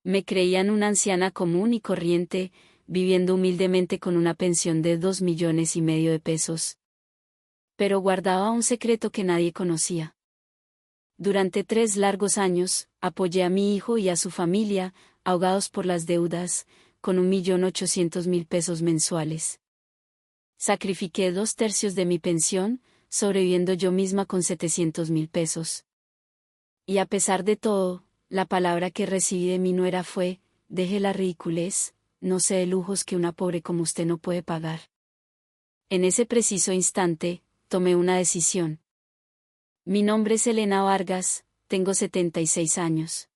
Me creían una anciana común y corriente, viviendo humildemente con una pensión de 2,5 millones de pesos. Pero guardaba un secreto que nadie conocía. Durante 3 largos años, apoyé a mi hijo y a su familia, ahogados por las deudas, con 1,8 millones mensuales. Sacrifiqué 2/3 de mi pensión, sobreviviendo yo misma con 700,000 pesos. Y a pesar de todo, la palabra que recibí de mi nuera fue: deje la ridiculez, no sé de lujos que una pobre como usted no puede pagar. En ese preciso instante, tomé una decisión. Mi nombre es Elena Vargas, tengo 76 años.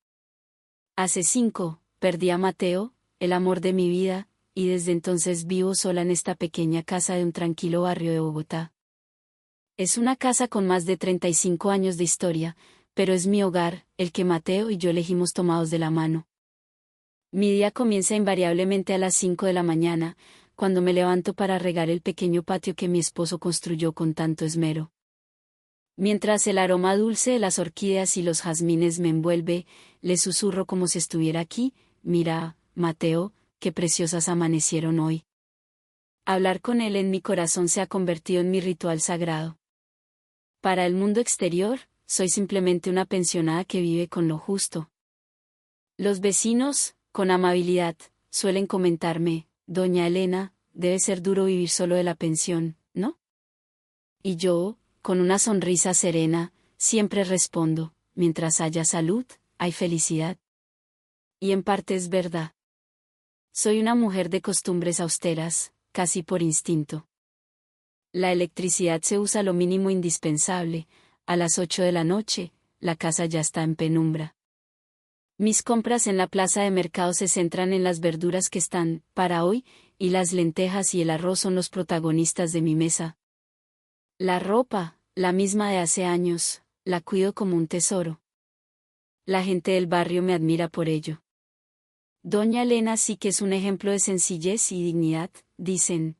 Hace 5, perdí a Mateo, el amor de mi vida, y desde entonces vivo sola en esta pequeña casa de un tranquilo barrio de Bogotá. Es una casa con más de 35 años de historia, pero es mi hogar, el que Mateo y yo elegimos tomados de la mano. Mi día comienza invariablemente a las 5 de la mañana, cuando me levanto para regar el pequeño patio que mi esposo construyó con tanto esmero. Mientras el aroma dulce de las orquídeas y los jazmines me envuelve, le susurro como si estuviera aquí: mira, Mateo, qué preciosas amanecieron hoy. Hablar con él en mi corazón se ha convertido en mi ritual sagrado. Para el mundo exterior, soy simplemente una pensionada que vive con lo justo. Los vecinos, con amabilidad, suelen comentarme: Doña Elena, debe ser duro vivir solo de la pensión, ¿no? Y yo, con una sonrisa serena, siempre respondo: mientras haya salud, hay felicidad. Y en parte es verdad. Soy una mujer de costumbres austeras, casi por instinto. La electricidad se usa lo mínimo indispensable. A las 8 de la noche, la casa ya está en penumbra. Mis compras en la plaza de mercado se centran en las verduras que están para hoy, y las lentejas y el arroz son los protagonistas de mi mesa. La ropa, la misma de hace años, la cuido como un tesoro. La gente del barrio me admira por ello. Doña Elena sí que es un ejemplo de sencillez y dignidad, dicen.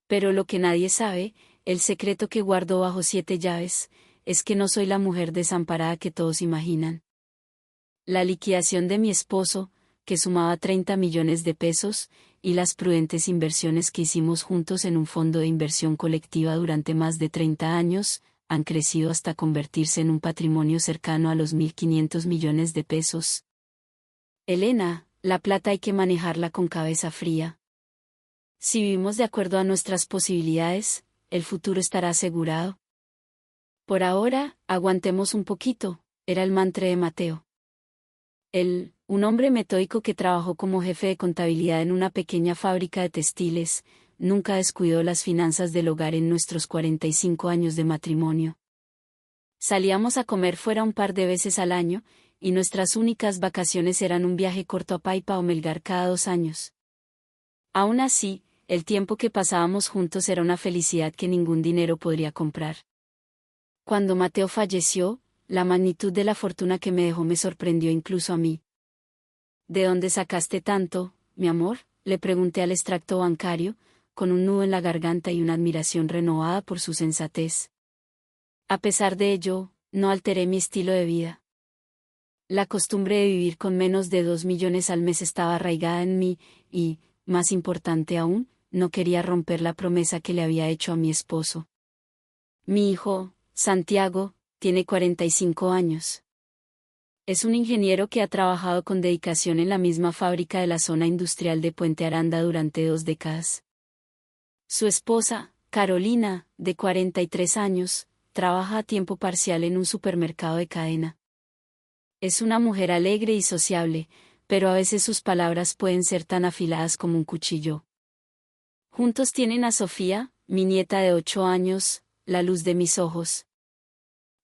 Pero lo que nadie sabe, el secreto que guardo bajo 7 llaves, es que no soy la mujer desamparada que todos imaginan. La liquidación de mi esposo, que sumaba 30 millones de pesos, y las prudentes inversiones que hicimos juntos en un fondo de inversión colectiva durante más de 30 años, han crecido hasta convertirse en un patrimonio cercano a los 1,500 millones de pesos. Elena, la plata hay que manejarla con cabeza fría. Si vivimos de acuerdo a nuestras posibilidades, el futuro estará asegurado. Por ahora, aguantemos un poquito, era el mantra de Mateo. Él, un hombre metódico que trabajó como jefe de contabilidad en una pequeña fábrica de textiles, nunca descuidó las finanzas del hogar en nuestros 45 años de matrimonio. Salíamos a comer fuera un par de veces al año, y nuestras únicas vacaciones eran un viaje corto a Paipa o Melgar cada 2 años. Aún así, el tiempo que pasábamos juntos era una felicidad que ningún dinero podría comprar. Cuando Mateo falleció, la magnitud de la fortuna que me dejó me sorprendió incluso a mí. ¿De dónde sacaste tanto, mi amor?, le pregunté al extracto bancario, con un nudo en la garganta y una admiración renovada por su sensatez. A pesar de ello, no alteré mi estilo de vida. La costumbre de vivir con menos de 2 millones al mes estaba arraigada en mí, y, más importante aún, no quería romper la promesa que le había hecho a mi esposo. Mi hijo, Santiago, tiene 45 años. Es un ingeniero que ha trabajado con dedicación en la misma fábrica de la zona industrial de Puente Aranda durante 2 décadas. Su esposa, Carolina, de 43 años, trabaja a tiempo parcial en un supermercado de cadena. Es una mujer alegre y sociable, pero a veces sus palabras pueden ser tan afiladas como un cuchillo. Juntos tienen a Sofía, mi nieta de 8 años, la luz de mis ojos.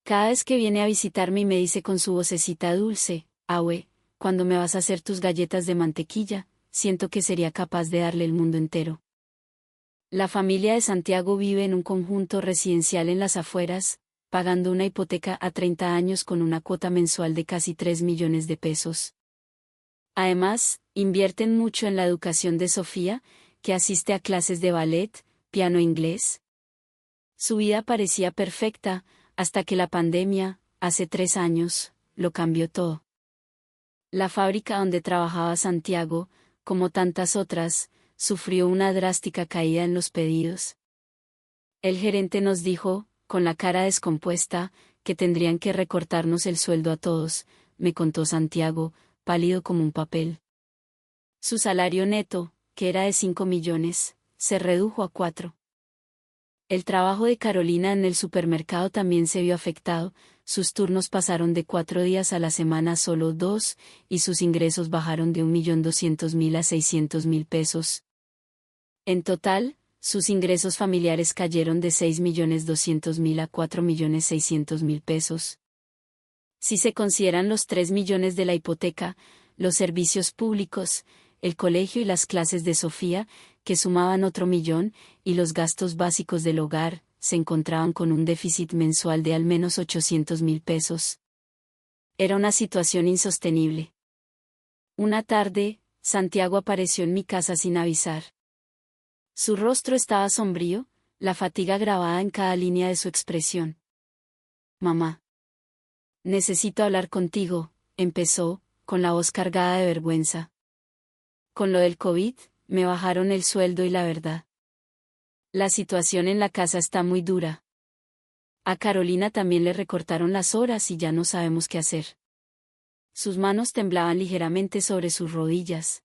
Cada vez que viene a visitarme y me dice con su vocecita dulce: Awe, ¿cuándo me vas a hacer tus galletas de mantequilla?, siento que sería capaz de darle el mundo entero. La familia de Santiago vive en un conjunto residencial en las afueras, pagando una hipoteca a 30 años con una cuota mensual de casi 3 millones de pesos. Además, invierten mucho en la educación de Sofía, que asiste a clases de ballet, piano e inglés. Su vida parecía perfecta, hasta que la pandemia, hace 3 años, lo cambió todo. La fábrica donde trabajaba Santiago, como tantas otras, sufrió una drástica caída en los pedidos. El gerente nos dijo, con la cara descompuesta, que tendrían que recortarnos el sueldo a todos, me contó Santiago, pálido como un papel. Su salario neto, que era de 5 millones, se redujo a 4. El trabajo de Carolina en el supermercado también se vio afectado, sus turnos pasaron de 4 días a la semana a solo 2, y sus ingresos bajaron de 1.200.000 a 600.000 pesos. En total, sus ingresos familiares cayeron de 6.200.000 a 4.600.000 pesos. Si se consideran los 3 millones de la hipoteca, los servicios públicos, el colegio y las clases de Sofía, que sumaban otro 1.000.000, y los gastos básicos del hogar, se encontraban con un déficit mensual de al menos 800.000 pesos. Era una situación insostenible. Una tarde, Santiago apareció en mi casa sin avisar. Su rostro estaba sombrío, la fatiga grabada en cada línea de su expresión. Mamá. Necesito hablar contigo, empezó, con la voz cargada de vergüenza. Con lo del COVID, me bajaron el sueldo y la verdad. La situación en la casa está muy dura. A Carolina también le recortaron las horas y ya no sabemos qué hacer. Sus manos temblaban ligeramente sobre sus rodillas.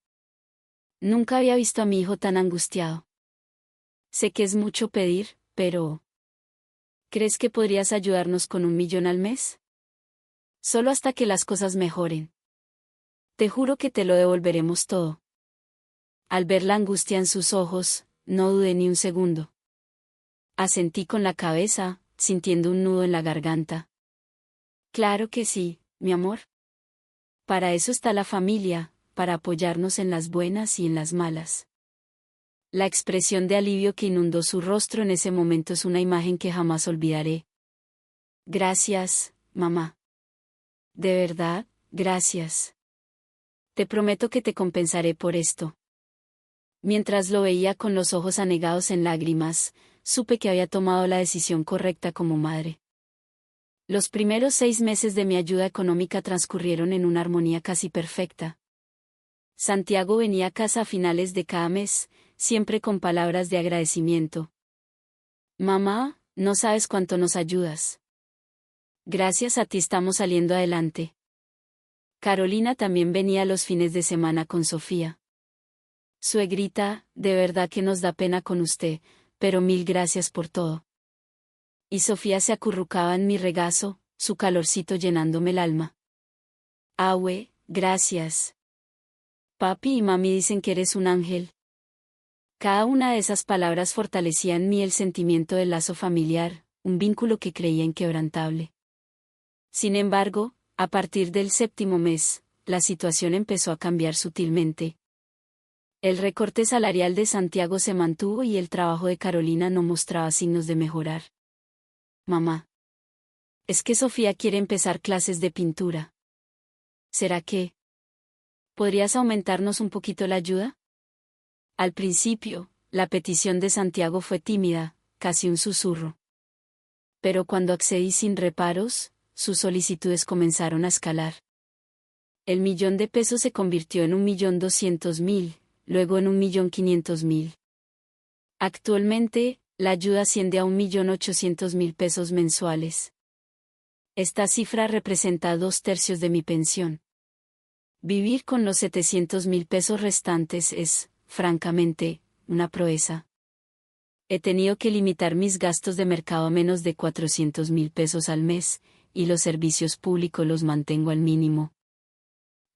Nunca había visto a mi hijo tan angustiado. Sé que es mucho pedir, pero... ¿crees que podrías ayudarnos con 1.000.000 al mes? Solo hasta que las cosas mejoren. Te juro que te lo devolveremos todo. Al ver la angustia en sus ojos, no dudé ni un segundo. Asentí con la cabeza, sintiendo un nudo en la garganta. Claro que sí, mi amor. Para eso está la familia, para apoyarnos en las buenas y en las malas. La expresión de alivio que inundó su rostro en ese momento es una imagen que jamás olvidaré. Gracias, mamá. De verdad, gracias. Te prometo que te compensaré por esto. Mientras lo veía con los ojos anegados en lágrimas, supe que había tomado la decisión correcta como madre. Los primeros 6 meses de mi ayuda económica transcurrieron en una armonía casi perfecta. Santiago venía a casa a finales de cada mes, siempre con palabras de agradecimiento. Mamá, no sabes cuánto nos ayudas. Gracias a ti estamos saliendo adelante. Carolina también venía los fines de semana con Sofía. Suegrita, de verdad que nos da pena con usted, pero 1000 gracias por todo. Y Sofía se acurrucaba en mi regazo, su calorcito llenándome el alma. Ahue, gracias. Papi y mami dicen que eres un ángel. Cada una de esas palabras fortalecía en mí el sentimiento del lazo familiar, un vínculo que creía inquebrantable. Sin embargo, a partir del 7.º mes, la situación empezó a cambiar sutilmente. El recorte salarial de Santiago se mantuvo y el trabajo de Carolina no mostraba signos de mejorar. Mamá. Es que Sofía quiere empezar clases de pintura. ¿Será que podrías aumentarnos un poquito la ayuda? Al principio, la petición de Santiago fue tímida, casi un susurro. Pero cuando accedí sin reparos, sus solicitudes comenzaron a escalar. El 1.000.000 de pesos se convirtió en 1.200.000. Luego en 1.500.000. Actualmente, la ayuda asciende a 1.800.000 pesos mensuales. Esta cifra representa 2/3 de mi pensión. Vivir con los 700.000 pesos restantes es, francamente, una proeza. He tenido que limitar mis gastos de mercado a menos de 400.000 pesos al mes, y los servicios públicos los mantengo al mínimo.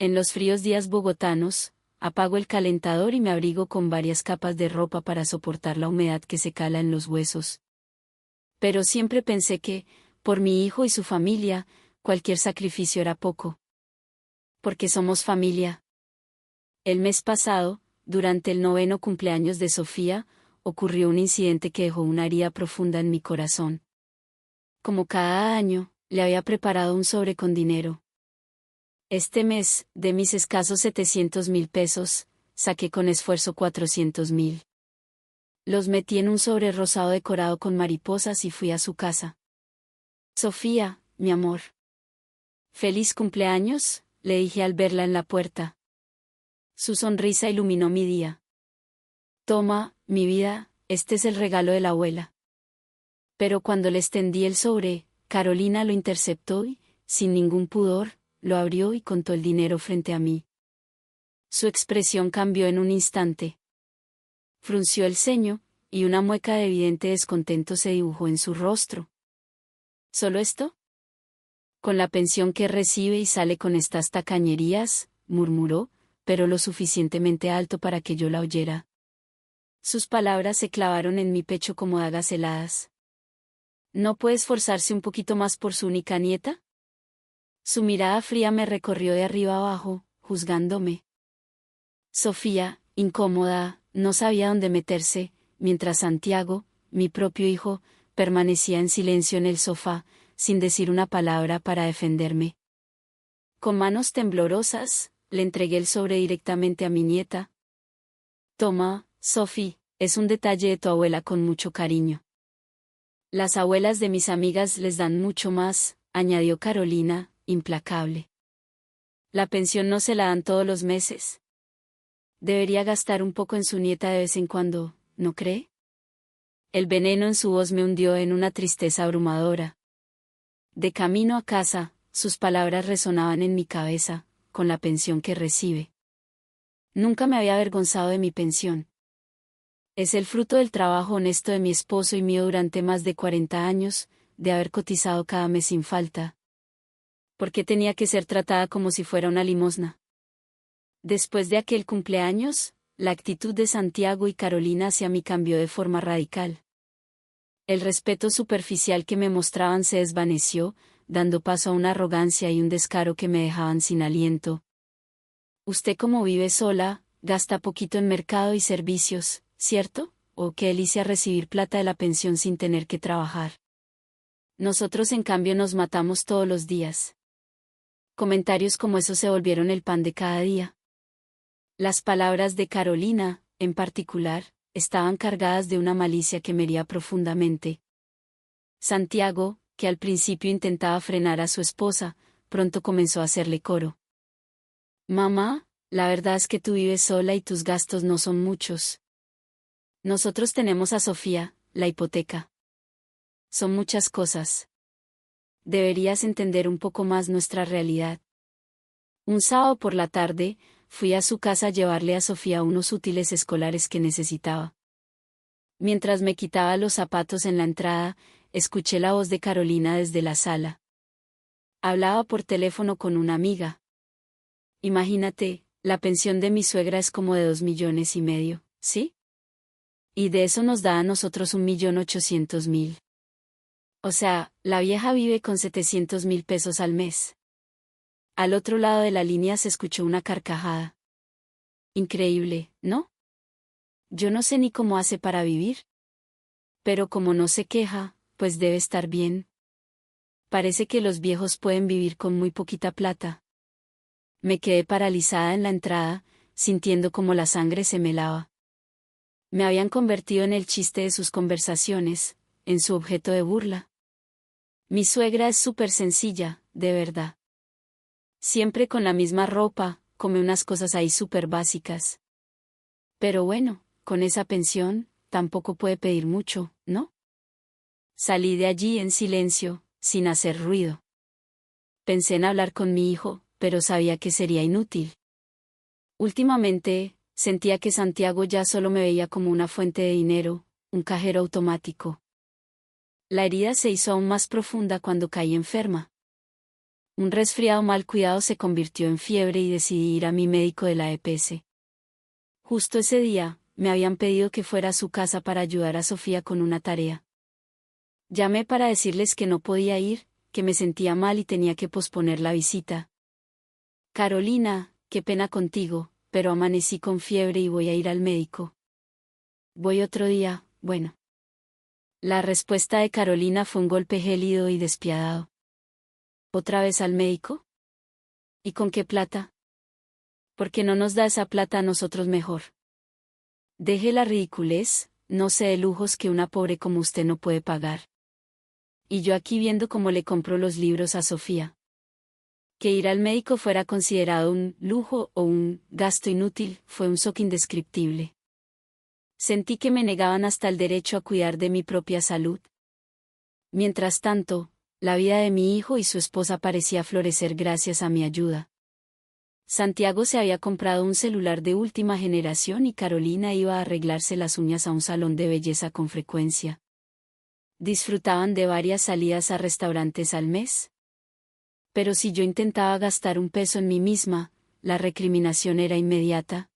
En los fríos días bogotanos, apago el calentador y me abrigo con varias capas de ropa para soportar la humedad que se cala en los huesos. Pero siempre pensé que, por mi hijo y su familia, cualquier sacrificio era poco. Porque somos familia. El mes pasado, durante el 9º cumpleaños de Sofía, ocurrió un incidente que dejó una herida profunda en mi corazón. Como cada año, le había preparado un sobre con dinero. Este mes, de mis escasos 700.000 pesos, saqué con esfuerzo 400.000. Los metí en un sobre rosado decorado con mariposas y fui a su casa. Sofía, mi amor. Feliz cumpleaños, le dije al verla en la puerta. Su sonrisa iluminó mi día. Toma, mi vida, este es el regalo de la abuela. Pero cuando le extendí el sobre, Carolina lo interceptó y, sin ningún pudor, lo abrió y contó el dinero frente a mí. Su expresión cambió en un instante. Frunció el ceño, y una mueca de evidente descontento se dibujó en su rostro. ¿Solo esto? Con la pensión que recibe y sale con estas tacañerías, murmuró, pero lo suficientemente alto para que yo la oyera. Sus palabras se clavaron en mi pecho como dagas heladas. ¿No puede esforzarse un poquito más por su única nieta? Su mirada fría me recorrió de arriba abajo, juzgándome. Sofía, incómoda, no sabía dónde meterse, mientras Santiago, mi propio hijo, permanecía en silencio en el sofá, sin decir una palabra para defenderme. Con manos temblorosas, le entregué el sobre directamente a mi nieta. Toma, Sophie, es un detalle de tu abuela con mucho cariño. Las abuelas de mis amigas les dan mucho más, añadió Carolina, implacable. La pensión no se la dan todos los meses. Debería gastar un poco en su nieta de vez en cuando, ¿no cree? El veneno en su voz me hundió en una tristeza abrumadora. De camino a casa, sus palabras resonaban en mi cabeza, con la pensión que recibe. Nunca me había avergonzado de mi pensión. Es el fruto del trabajo honesto de mi esposo y mío durante más de 40 años, de haber cotizado cada mes sin falta. ¿Por qué tenía que ser tratada como si fuera una limosna? Después de aquel cumpleaños, la actitud de Santiago y Carolina hacia mí cambió de forma radical. El respeto superficial que me mostraban se desvaneció, dando paso a una arrogancia y un descaro que me dejaban sin aliento. Usted, como vive sola, gasta poquito en mercado y servicios, ¿cierto? Oh, qué delicia recibir plata de la pensión sin tener que trabajar. Nosotros en cambio nos matamos todos los días. Comentarios como esos se volvieron el pan de cada día. Las palabras de Carolina, en particular, estaban cargadas de una malicia que me hería profundamente. Santiago, que al principio intentaba frenar a su esposa, pronto comenzó a hacerle coro. Mamá, la verdad es que tú vives sola y tus gastos no son muchos. Nosotros tenemos a Sofía, la hipoteca. Son muchas cosas. Deberías entender un poco más nuestra realidad. Un sábado por la tarde, fui a su casa a llevarle a Sofía unos útiles escolares que necesitaba. Mientras me quitaba los zapatos en la entrada, escuché la voz de Carolina desde la sala. Hablaba por teléfono con una amiga. Imagínate, la pensión de mi suegra es como de 2,5 millones, ¿sí? Y de eso nos da a nosotros 1,800,000. O sea, la vieja vive con 700,000 pesos al mes. Al otro lado de la línea se escuchó una carcajada. Increíble, ¿no? Yo no sé ni cómo hace para vivir. Pero como no se queja, pues debe estar bien. Parece que los viejos pueden vivir con muy poquita plata. Me quedé paralizada en la entrada, sintiendo como la sangre se me helaba. Me habían convertido en el chiste de sus conversaciones, en su objeto de burla. Mi suegra es súper sencilla, de verdad. Siempre con la misma ropa, come unas cosas ahí súper básicas. Pero bueno, con esa pensión, tampoco puede pedir mucho, ¿no? Salí de allí en silencio, sin hacer ruido. Pensé en hablar con mi hijo, pero sabía que sería inútil. Últimamente, sentía que Santiago ya solo me veía como una fuente de dinero, un cajero automático. La herida se hizo aún más profunda cuando caí enferma. Un resfriado mal cuidado se convirtió en fiebre y decidí ir a mi médico de la EPS. Justo ese día, me habían pedido que fuera a su casa para ayudar a Sofía con una tarea. Llamé para decirles que no podía ir, que me sentía mal y tenía que posponer la visita. Carolina, qué pena contigo, pero amanecí con fiebre y voy a ir al médico. Voy otro día, bueno. La respuesta de Carolina fue un golpe gélido y despiadado. ¿Otra vez al médico? ¿Y con qué plata? ¿Por qué no nos da esa plata a nosotros mejor? Deje la ridiculez, no sé de lujos que una pobre como usted no puede pagar. Y yo aquí viendo cómo le compro los libros a Sofía. Que ir al médico fuera considerado un lujo o un gasto inútil fue un shock indescriptible. Sentí que me negaban hasta el derecho a cuidar de mi propia salud. Mientras tanto, la vida de mi hijo y su esposa parecía florecer gracias a mi ayuda. Santiago se había comprado un celular de última generación y Carolina iba a arreglarse las uñas a un salón de belleza con frecuencia. Disfrutaban de varias salidas a restaurantes al mes. Pero si yo intentaba gastar un peso en mí misma, la recriminación era inmediata.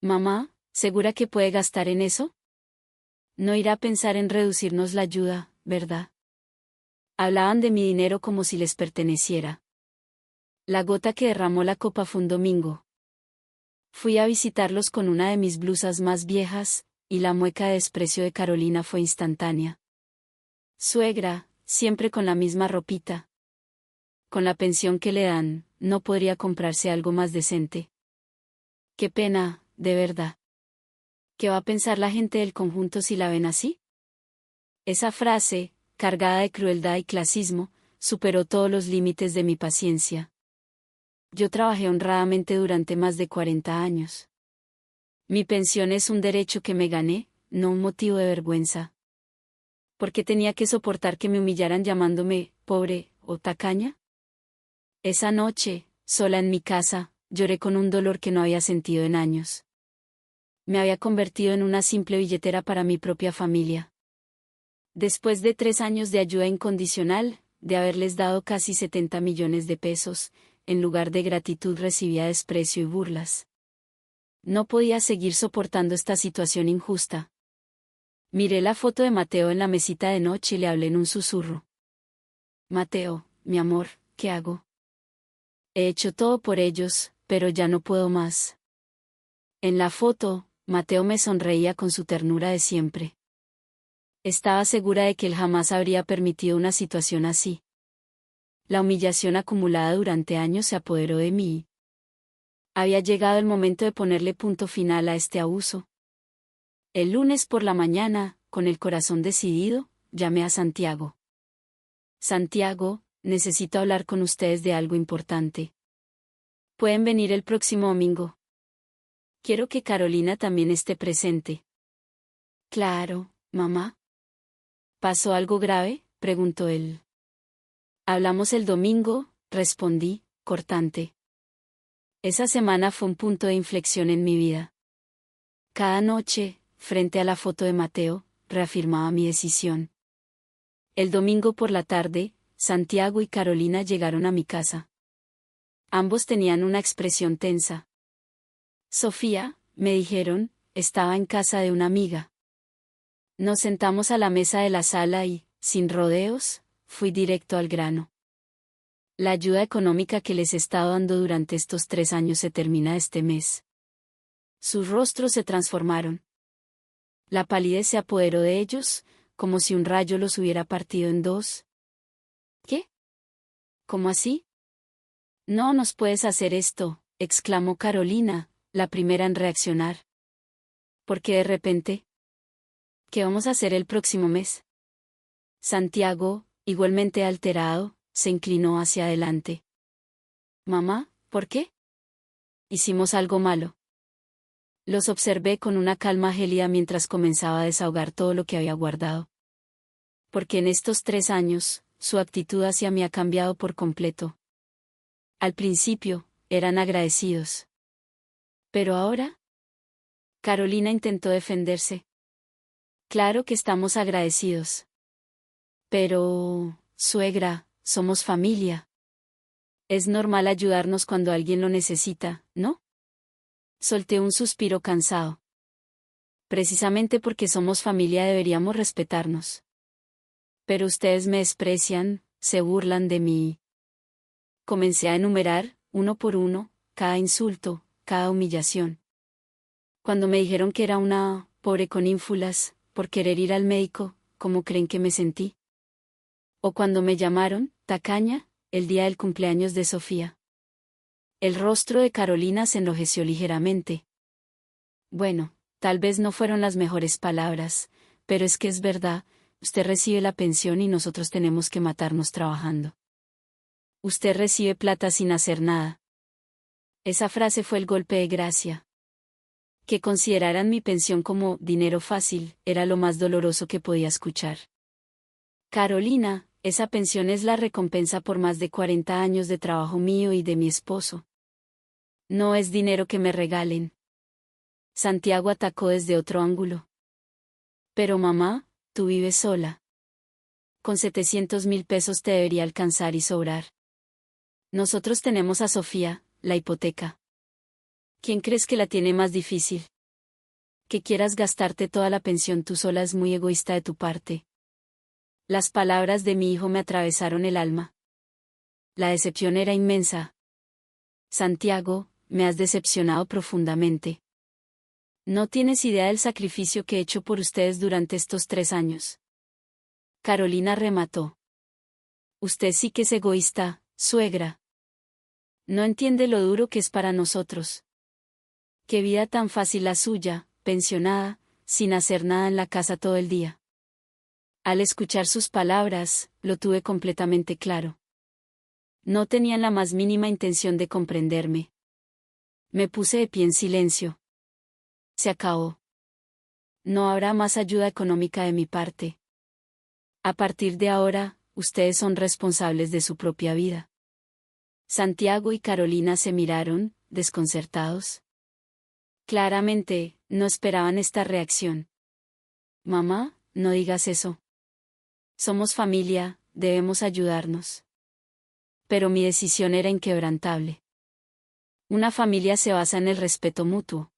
Mamá, ¿segura que puede gastar en eso? No irá a pensar en reducirnos la ayuda, ¿verdad? Hablaban de mi dinero como si les perteneciera. La gota que derramó la copa fue un domingo. Fui a visitarlos con una de mis blusas más viejas, y la mueca de desprecio de Carolina fue instantánea. Suegra, siempre con la misma ropita. Con la pensión que le dan, ¿no podría comprarse algo más decente? Qué pena, de verdad. ¿Qué va a pensar la gente del conjunto si la ven así? Esa frase, cargada de crueldad y clasismo, superó todos los límites de mi paciencia. Yo trabajé honradamente durante más de 40 años. Mi pensión es un derecho que me gané, no un motivo de vergüenza. ¿Por qué tenía que soportar que me humillaran llamándome pobre o tacaña? Esa noche, sola en mi casa, lloré con un dolor que no había sentido en años. Me había convertido en una simple billetera para mi propia familia. Después de 3 años de ayuda incondicional, de haberles dado casi 70 millones de pesos, en lugar de gratitud recibía desprecio y burlas. No podía seguir soportando esta situación injusta. Miré la foto de Mateo en la mesita de noche y le hablé en un susurro. Mateo, mi amor, ¿qué hago? He hecho todo por ellos, pero ya no puedo más. En la foto, Mateo me sonreía con su ternura de siempre. Estaba segura de que él jamás habría permitido una situación así. La humillación acumulada durante años se apoderó de mí. Había llegado el momento de ponerle punto final a este abuso. El lunes por la mañana, con el corazón decidido, llamé a Santiago. Santiago, necesito hablar con ustedes de algo importante. ¿Pueden venir el próximo domingo? Quiero que Carolina también esté presente. Claro, mamá. ¿Pasó algo grave?, preguntó él. Hablamos el domingo, respondí, cortante. Esa semana fue un punto de inflexión en mi vida. Cada noche, frente a la foto de Mateo, reafirmaba mi decisión. El domingo por la tarde, Santiago y Carolina llegaron a mi casa. Ambos tenían una expresión tensa. Sofía, me dijeron, estaba en casa de una amiga. Nos sentamos a la mesa de la sala y, sin rodeos, fui directo al grano. La ayuda económica que les he estado dando durante estos 3 años se termina este mes. Sus rostros se transformaron. La palidez se apoderó de ellos, como si un rayo los hubiera partido en dos. ¿Qué? ¿Cómo así? No nos puedes hacer esto, exclamó Carolina, la primera en reaccionar. ¿Por qué de repente? ¿Qué vamos a hacer el próximo mes? Santiago, igualmente alterado, se inclinó hacia adelante. Mamá, ¿por qué? Hicimos algo malo. Los observé con una calma gélida mientras comenzaba a desahogar todo lo que había guardado. Porque en estos 3 años, su actitud hacia mí ha cambiado por completo. Al principio, eran agradecidos. ¿Pero ahora? Carolina intentó defenderse. Claro que estamos agradecidos. Pero, suegra, somos familia. Es normal ayudarnos cuando alguien lo necesita, ¿no? Solté un suspiro cansado. Precisamente porque somos familia deberíamos respetarnos. Pero ustedes me desprecian, se burlan de mí. Comencé a enumerar, uno por uno, cada insulto, cada humillación. Cuando me dijeron que era una pobre con ínfulas, por querer ir al médico, ¿cómo creen que me sentí? O cuando me llamaron, tacaña, el día del cumpleaños de Sofía. El rostro de Carolina se enrojeció ligeramente. Bueno, tal vez no fueron las mejores palabras, pero es que es verdad, usted recibe la pensión y nosotros tenemos que matarnos trabajando. Usted recibe plata sin hacer nada. Esa frase fue el golpe de gracia. Que consideraran mi pensión como dinero fácil, era lo más doloroso que podía escuchar. Carolina, esa pensión es la recompensa por más de 40 años de trabajo mío y de mi esposo. No es dinero que me regalen. Santiago atacó desde otro ángulo. Pero mamá, tú vives sola. Con 700.000 pesos te debería alcanzar y sobrar. Nosotros tenemos a Sofía, la hipoteca. ¿Quién crees que la tiene más difícil? Que quieras gastarte toda la pensión tú sola es muy egoísta de tu parte. Las palabras de mi hijo me atravesaron el alma. La decepción era inmensa. Santiago, me has decepcionado profundamente. No tienes idea del sacrificio que he hecho por ustedes durante estos 3 años. Carolina remató. Usted sí que es egoísta, suegra. No entiende lo duro que es para nosotros. Qué vida tan fácil la suya, pensionada, sin hacer nada en la casa todo el día. Al escuchar sus palabras, lo tuve completamente claro. No tenían la más mínima intención de comprenderme. Me puse de pie en silencio. Se acabó. No habrá más ayuda económica de mi parte. A partir de ahora, ustedes son responsables de su propia vida. Santiago y Carolina se miraron, desconcertados. Claramente, no esperaban esta reacción. Mamá, no digas eso. Somos familia, debemos ayudarnos. Pero mi decisión era inquebrantable. Una familia se basa en el respeto mutuo.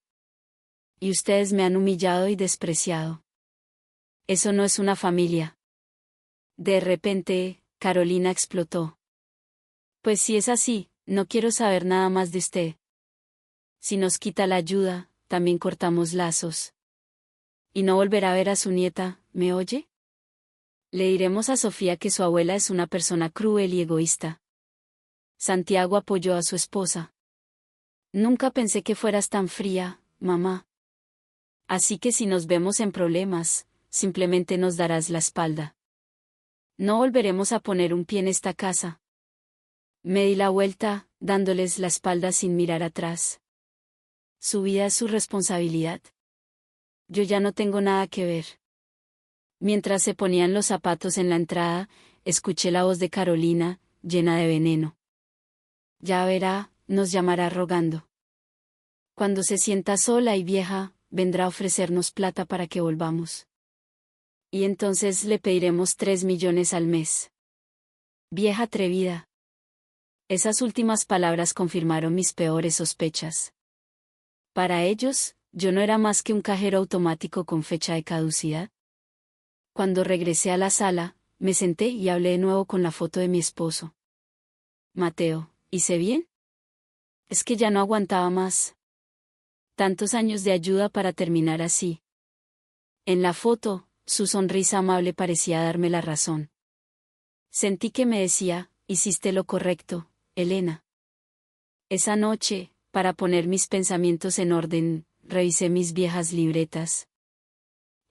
Y ustedes me han humillado y despreciado. Eso no es una familia. De repente, Carolina explotó. Pues si es así, no quiero saber nada más de usted. Si nos quita la ayuda, también cortamos lazos. Y no volverá a ver a su nieta, ¿me oye? Le diremos a Sofía que su abuela es una persona cruel y egoísta. Santiago apoyó a su esposa. Nunca pensé que fueras tan fría, mamá. Así que si nos vemos en problemas, simplemente nos darás la espalda. No volveremos a poner un pie en esta casa. Me di la vuelta, dándoles la espalda sin mirar atrás. Su vida es su responsabilidad. Yo ya no tengo nada que ver. Mientras se ponían los zapatos en la entrada, escuché la voz de Carolina, llena de veneno. Ya verá, nos llamará rogando. Cuando se sienta sola y vieja, vendrá a ofrecernos plata para que volvamos. Y entonces le pediremos 3 millones al mes. Vieja atrevida. Esas últimas palabras confirmaron mis peores sospechas. Para ellos, yo no era más que un cajero automático con fecha de caducidad. Cuando regresé a la sala, me senté y hablé de nuevo con la foto de mi esposo. Mateo, ¿hice bien? Es que ya no aguantaba más. Tantos años de ayuda para terminar así. En la foto, su sonrisa amable parecía darme la razón. Sentí que me decía, hiciste lo correcto, Elena. Esa noche, para poner mis pensamientos en orden, revisé mis viejas libretas.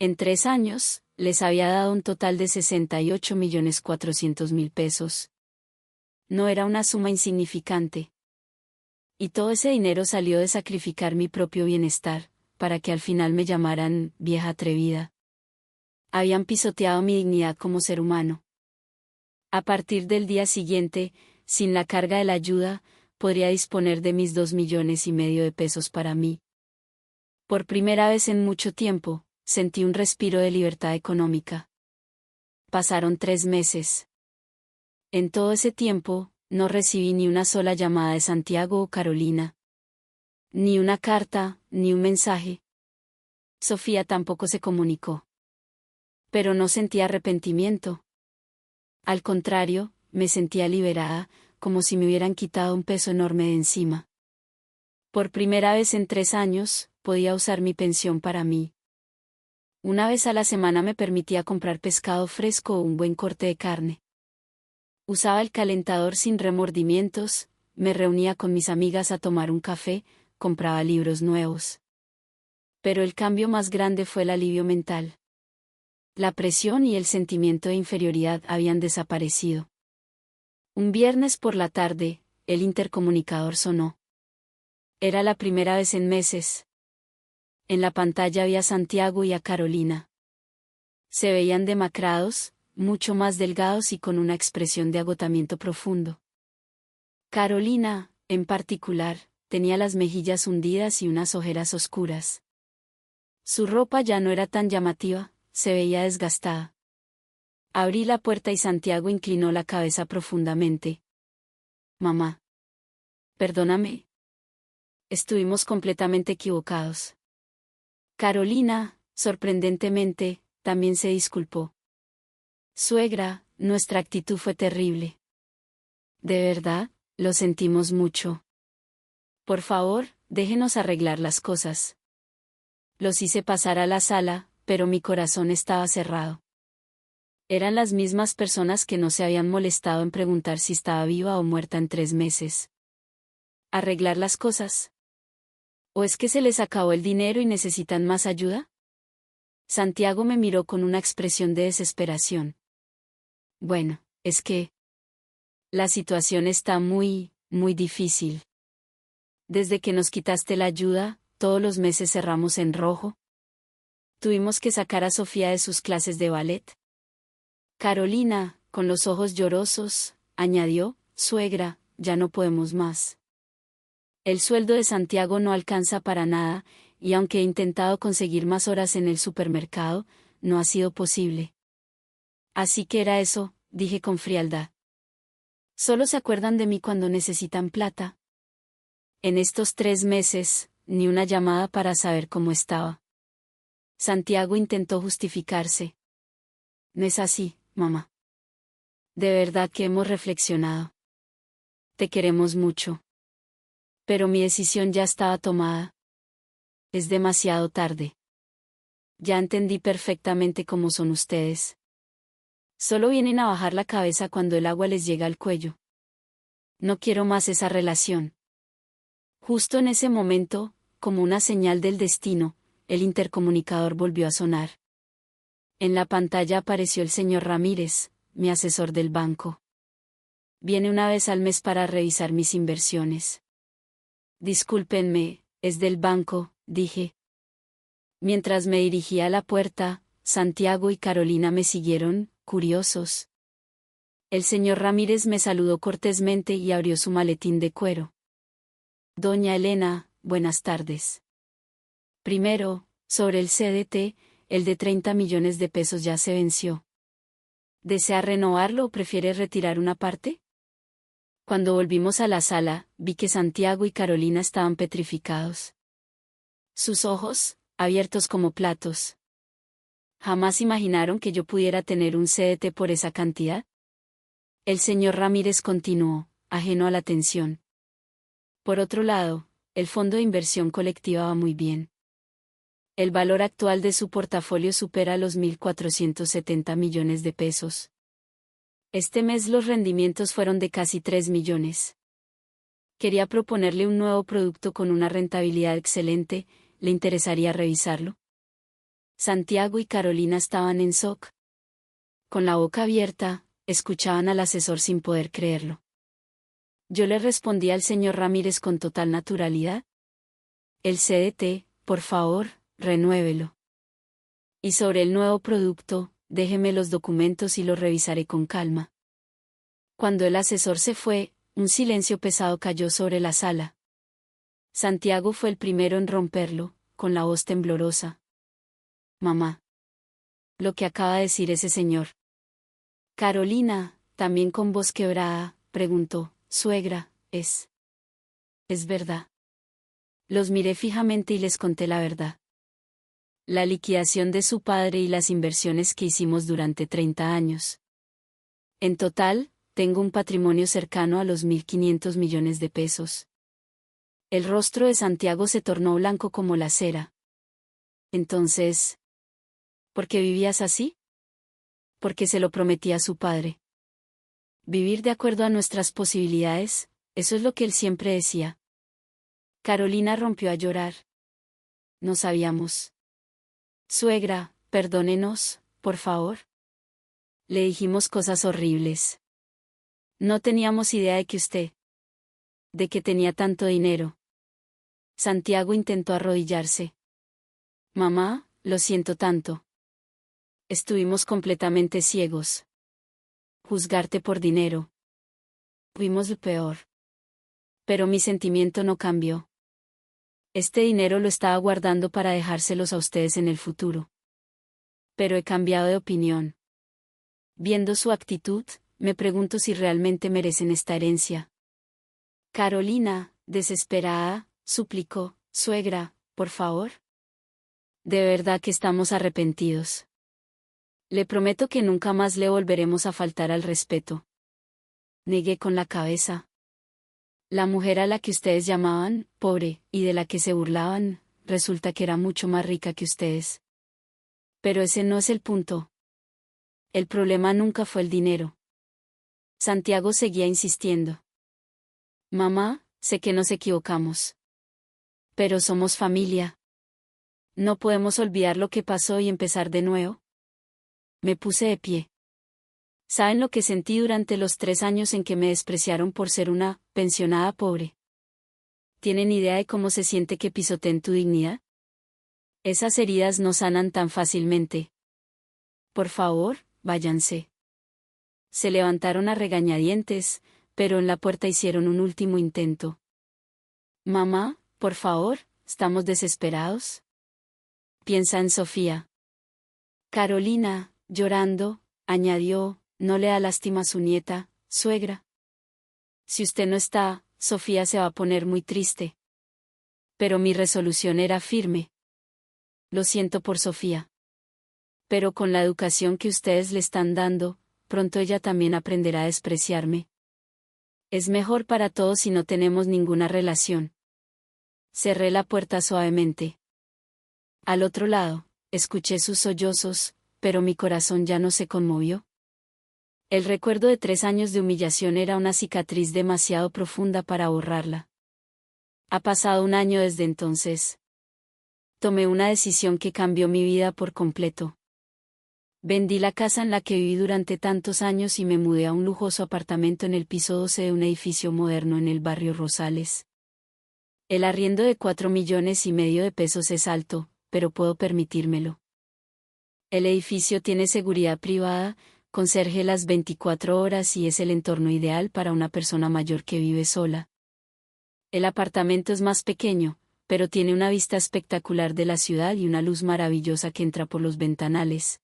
En 3 años, les había dado un total de 68.400.000 pesos. No era una suma insignificante. Y todo ese dinero salió de sacrificar mi propio bienestar, para que al final me llamaran vieja atrevida. Habían pisoteado mi dignidad como ser humano. A partir del día siguiente, sin la carga de la ayuda, podría disponer de mis 2,5 millones de pesos para mí. Por primera vez en mucho tiempo, sentí un respiro de libertad económica. Pasaron 3 meses. En todo ese tiempo, no recibí ni una sola llamada de Santiago o Carolina. Ni una carta, ni un mensaje. Sofía tampoco se comunicó. Pero no sentí arrepentimiento. Al contrario, me sentía liberada, como si me hubieran quitado un peso enorme de encima. Por primera vez en 3 años, podía usar mi pensión para mí. Una vez a la semana me permitía comprar pescado fresco o un buen corte de carne. Usaba el calentador sin remordimientos, me reunía con mis amigas a tomar un café, compraba libros nuevos. Pero el cambio más grande fue el alivio mental. La presión y el sentimiento de inferioridad habían desaparecido. Un viernes por la tarde, el intercomunicador sonó. Era la primera vez en meses. En la pantalla vi a Santiago y a Carolina. Se veían demacrados, mucho más delgados y con una expresión de agotamiento profundo. Carolina, en particular, tenía las mejillas hundidas y unas ojeras oscuras. Su ropa ya no era tan llamativa, se veía desgastada. Abrí la puerta y Santiago inclinó la cabeza profundamente. Mamá. Perdóname. Estuvimos completamente equivocados. Carolina, sorprendentemente, también se disculpó. Suegra, nuestra actitud fue terrible. De verdad, lo sentimos mucho. Por favor, déjenos arreglar las cosas. Los hice pasar a la sala, pero mi corazón estaba cerrado. Eran las mismas personas que no se habían molestado en preguntar si estaba viva o muerta en 3 meses. ¿Arreglar las cosas? ¿O es que se les acabó el dinero y necesitan más ayuda? Santiago me miró con una expresión de desesperación. Bueno, es que la situación está muy difícil. Desde que nos quitaste la ayuda, todos los meses cerramos en rojo. Tuvimos que sacar a Sofía de sus clases de ballet. Carolina, con los ojos llorosos, añadió, suegra, ya no podemos más. El sueldo de Santiago no alcanza para nada, y aunque he intentado conseguir más horas en el supermercado, no ha sido posible. Así que era eso, dije con frialdad. Solo se acuerdan de mí cuando necesitan plata. En estos 3 meses, ni una llamada para saber cómo estaba. Santiago intentó justificarse. No es así, mamá. De verdad que hemos reflexionado. Te queremos mucho. Pero mi decisión ya estaba tomada. Es demasiado tarde. Ya entendí perfectamente cómo son ustedes. Solo vienen a bajar la cabeza cuando el agua les llega al cuello. No quiero más esa relación. Justo en ese momento, como una señal del destino, el intercomunicador volvió a sonar. En la pantalla apareció el señor Ramírez, mi asesor del banco. Viene una vez al mes para revisar mis inversiones. Discúlpenme, es del banco, dije. Mientras me dirigía a la puerta, Santiago y Carolina me siguieron, curiosos. El señor Ramírez me saludó cortésmente y abrió su maletín de cuero. Doña Elena, buenas tardes. Primero, sobre el CDT, el de 30 millones de pesos ya se venció. ¿Desea renovarlo o prefiere retirar una parte? Cuando volvimos a la sala, vi que Santiago y Carolina estaban petrificados. Sus ojos, abiertos como platos. ¿Jamás imaginaron que yo pudiera tener un CDT por esa cantidad? El señor Ramírez continuó, ajeno a la atención. Por otro lado, el fondo de inversión colectiva va muy bien. El valor actual de su portafolio supera los 1.470 millones de pesos. Este mes los rendimientos fueron de casi 3 millones. Quería proponerle un nuevo producto con una rentabilidad excelente, ¿le interesaría revisarlo? Santiago y Carolina estaban en shock. Con la boca abierta, escuchaban al asesor sin poder creerlo. Yo le respondí al señor Ramírez con total naturalidad. El CDT, por favor, renuévelo. Y sobre el nuevo producto, déjeme los documentos y los revisaré con calma. Cuando el asesor se fue, un silencio pesado cayó sobre la sala. Santiago fue el primero en romperlo, con la voz temblorosa. Mamá. Lo que acaba de decir ese señor. Carolina, también con voz quebrada, preguntó, suegra, ¿es verdad? Los miré fijamente y les conté la verdad. La liquidación de su padre y las inversiones que hicimos durante 30 años. En total, tengo un patrimonio cercano a los 1.500 millones de pesos. El rostro de Santiago se tornó blanco como la cera. Entonces, ¿por qué vivías así? Porque se lo prometí a su padre. Vivir de acuerdo a nuestras posibilidades, eso es lo que él siempre decía. Carolina rompió a llorar. No sabíamos. Suegra, perdónenos, por favor. Le dijimos cosas horribles. No teníamos idea de que tenía tanto dinero. Santiago intentó arrodillarse. Mamá, lo siento tanto. Estuvimos completamente ciegos. Juzgarte por dinero. Fuimos lo peor. Pero mi sentimiento no cambió. Este dinero lo estaba guardando para dejárselos a ustedes en el futuro. Pero he cambiado de opinión. Viendo su actitud, me pregunto si realmente merecen esta herencia. Carolina, desesperada, suplicó, suegra, por favor. De verdad que estamos arrepentidos. Le prometo que nunca más le volveremos a faltar al respeto. Negué con la cabeza. La mujer a la que ustedes llamaban pobre, y de la que se burlaban, resulta que era mucho más rica que ustedes. Pero ese no es el punto. El problema nunca fue el dinero. Santiago seguía insistiendo. Mamá, sé que nos equivocamos. Pero somos familia. ¿No podemos olvidar lo que pasó y empezar de nuevo? Me puse de pie. ¿Saben lo que sentí durante los 3 años en que me despreciaron por ser una pensionada pobre? ¿Tienen idea de cómo se siente que pisoteen tu dignidad? Esas heridas no sanan tan fácilmente. Por favor, váyanse. Se levantaron a regañadientes, pero en la puerta hicieron un último intento. Mamá, por favor, estamos desesperados. Piensa en Sofía. Carolina, llorando, añadió, no le da lástima a su nieta, suegra. Si usted no está, Sofía se va a poner muy triste. Pero mi resolución era firme. Lo siento por Sofía. Pero con la educación que ustedes le están dando, pronto ella también aprenderá a despreciarme. Es mejor para todos si no tenemos ninguna relación. Cerré la puerta suavemente. Al otro lado, escuché sus sollozos, pero mi corazón ya no se conmovió. El recuerdo de 3 años de humillación era una cicatriz demasiado profunda para borrarla. Ha pasado un año desde entonces. Tomé una decisión que cambió mi vida por completo. Vendí la casa en la que viví durante tantos años y me mudé a un lujoso apartamento en el piso 12 de un edificio moderno en el barrio Rosales. El arriendo de 4,5 millones de pesos es alto, pero puedo permitírmelo. El edificio tiene seguridad privada, conserje las 24 horas y es el entorno ideal para una persona mayor que vive sola. El apartamento es más pequeño, pero tiene una vista espectacular de la ciudad y una luz maravillosa que entra por los ventanales.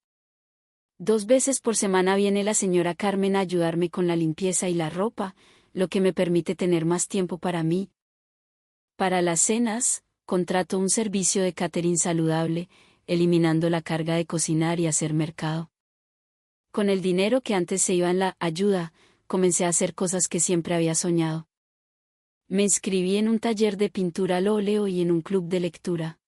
2 veces por semana viene la señora Carmen a ayudarme con la limpieza y la ropa, lo que me permite tener más tiempo para mí. Para las cenas, contrato un servicio de catering saludable, eliminando la carga de cocinar y hacer mercado. Con el dinero que antes se iba en la ayuda, comencé a hacer cosas que siempre había soñado. Me inscribí en un taller de pintura al óleo y en un club de lectura.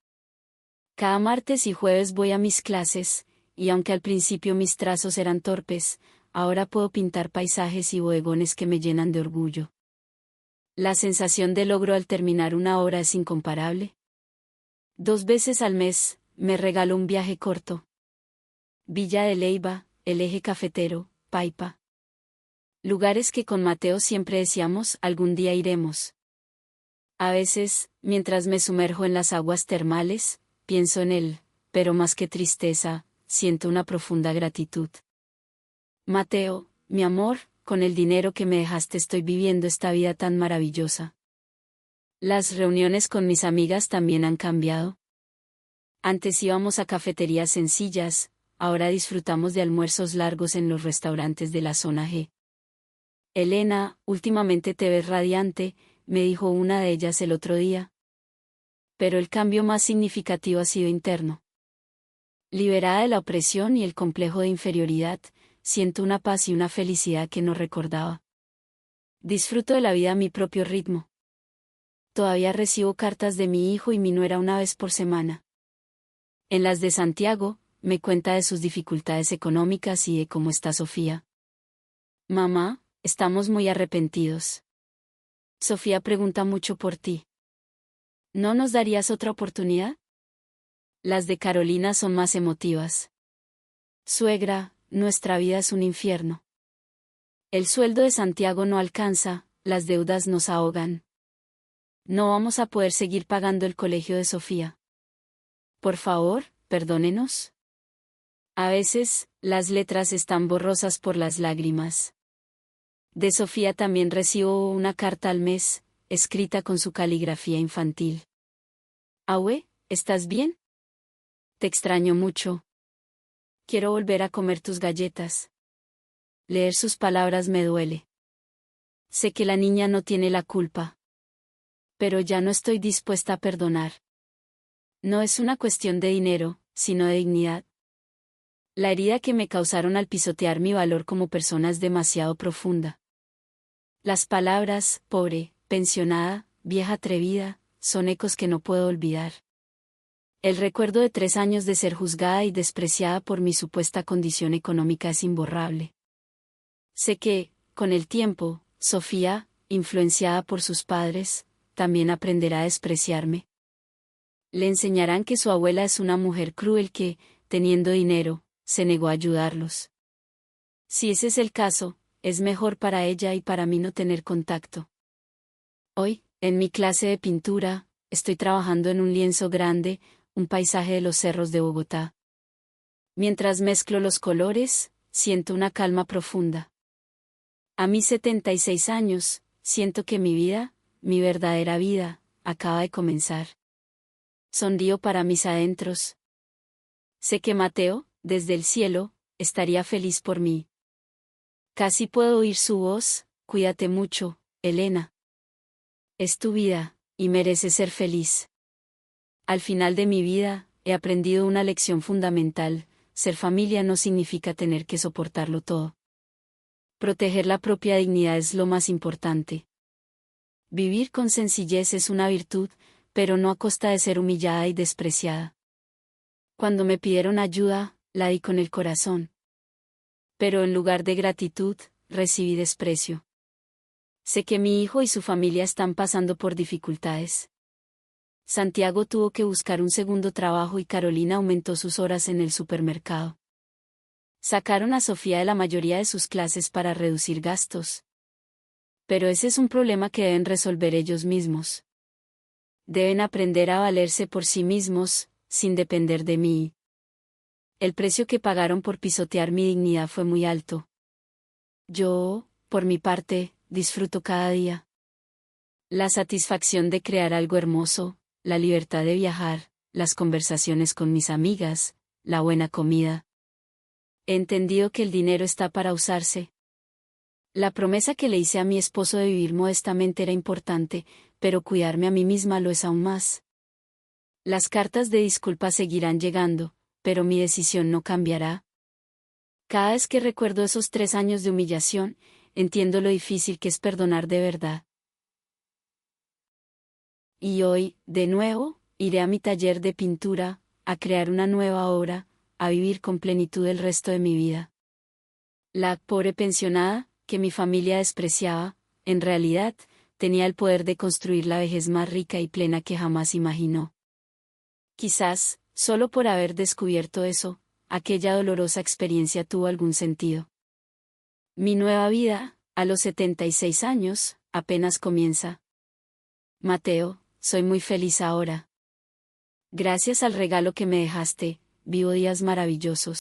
Cada martes y jueves voy a mis clases, y aunque al principio mis trazos eran torpes, ahora puedo pintar paisajes y bodegones que me llenan de orgullo. La sensación de logro al terminar una obra es incomparable. 2 veces al mes, me regalo un viaje corto. Villa de Leyva, el Eje Cafetero, Paipa. Lugares que con Mateo siempre decíamos, algún día iremos. A veces, mientras me sumerjo en las aguas termales, pienso en él, pero más que tristeza, siento una profunda gratitud. Mateo, mi amor, con el dinero que me dejaste estoy viviendo esta vida tan maravillosa. Las reuniones con mis amigas también han cambiado. Antes íbamos a cafeterías sencillas, ahora disfrutamos de almuerzos largos en los restaurantes de la zona G. Elena, últimamente te ves radiante, me dijo una de ellas el otro día. Pero el cambio más significativo ha sido interno. Liberada de la opresión y el complejo de inferioridad, siento una paz y una felicidad que no recordaba. Disfruto de la vida a mi propio ritmo. Todavía recibo cartas de mi hijo y mi nuera una vez por semana. En las de Santiago, me cuenta de sus dificultades económicas y de cómo está Sofía. Mamá, estamos muy arrepentidos. Sofía pregunta mucho por ti. ¿No nos darías otra oportunidad? Las de Carolina son más emotivas. Suegra, nuestra vida es un infierno. El sueldo de Santiago no alcanza, las deudas nos ahogan. No vamos a poder seguir pagando el colegio de Sofía. Por favor, perdónenos. A veces, las letras están borrosas por las lágrimas. De Sofía también recibo una carta al mes, escrita con su caligrafía infantil. Aue, ¿estás bien? Te extraño mucho. Quiero volver a comer tus galletas. Leer sus palabras me duele. Sé que la niña no tiene la culpa. Pero ya no estoy dispuesta a perdonar. No es una cuestión de dinero, sino de dignidad. La herida que me causaron al pisotear mi valor como persona es demasiado profunda. Las palabras, pobre, pensionada, vieja atrevida, son ecos que no puedo olvidar. El recuerdo de 3 años de ser juzgada y despreciada por mi supuesta condición económica es imborrable. Sé que, con el tiempo, Sofía, influenciada por sus padres, también aprenderá a despreciarme. Le enseñarán que su abuela es una mujer cruel que, teniendo dinero, se negó a ayudarlos. Si ese es el caso, es mejor para ella y para mí no tener contacto. Hoy, en mi clase de pintura, estoy trabajando en un lienzo grande, un paisaje de los cerros de Bogotá. Mientras mezclo los colores, siento una calma profunda. A mis 76 años, siento que mi vida, mi verdadera vida, acaba de comenzar. Sonrío para mis adentros. Sé que Mateo, desde el cielo, estaría feliz por mí. Casi puedo oír su voz: cuídate mucho, Elena. Es tu vida, y mereces ser feliz. Al final de mi vida, he aprendido una lección fundamental: ser familia no significa tener que soportarlo todo. Proteger la propia dignidad es lo más importante. Vivir con sencillez es una virtud, pero no a costa de ser humillada y despreciada. Cuando me pidieron ayuda, la di con el corazón. Pero en lugar de gratitud, recibí desprecio. Sé que mi hijo y su familia están pasando por dificultades. Santiago tuvo que buscar un segundo trabajo y Carolina aumentó sus horas en el supermercado. Sacaron a Sofía de la mayoría de sus clases para reducir gastos. Pero ese es un problema que deben resolver ellos mismos. Deben aprender a valerse por sí mismos, sin depender de mí. El precio que pagaron por pisotear mi dignidad fue muy alto. Yo, por mi parte, disfruto cada día. La satisfacción de crear algo hermoso, la libertad de viajar, las conversaciones con mis amigas, la buena comida. He entendido que el dinero está para usarse. La promesa que le hice a mi esposo de vivir modestamente era importante, pero cuidarme a mí misma lo es aún más. Las cartas de disculpa seguirán llegando, pero mi decisión no cambiará. Cada vez que recuerdo esos 3 años de humillación, entiendo lo difícil que es perdonar de verdad. Y hoy, de nuevo, iré a mi taller de pintura, a crear una nueva obra, a vivir con plenitud el resto de mi vida. La pobre pensionada, que mi familia despreciaba, en realidad, tenía el poder de construir la vejez más rica y plena que jamás imaginó. Quizás, solo por haber descubierto eso, aquella dolorosa experiencia tuvo algún sentido. Mi nueva vida, a los 76 años, apenas comienza. Mateo, soy muy feliz ahora. Gracias al regalo que me dejaste, vivo días maravillosos.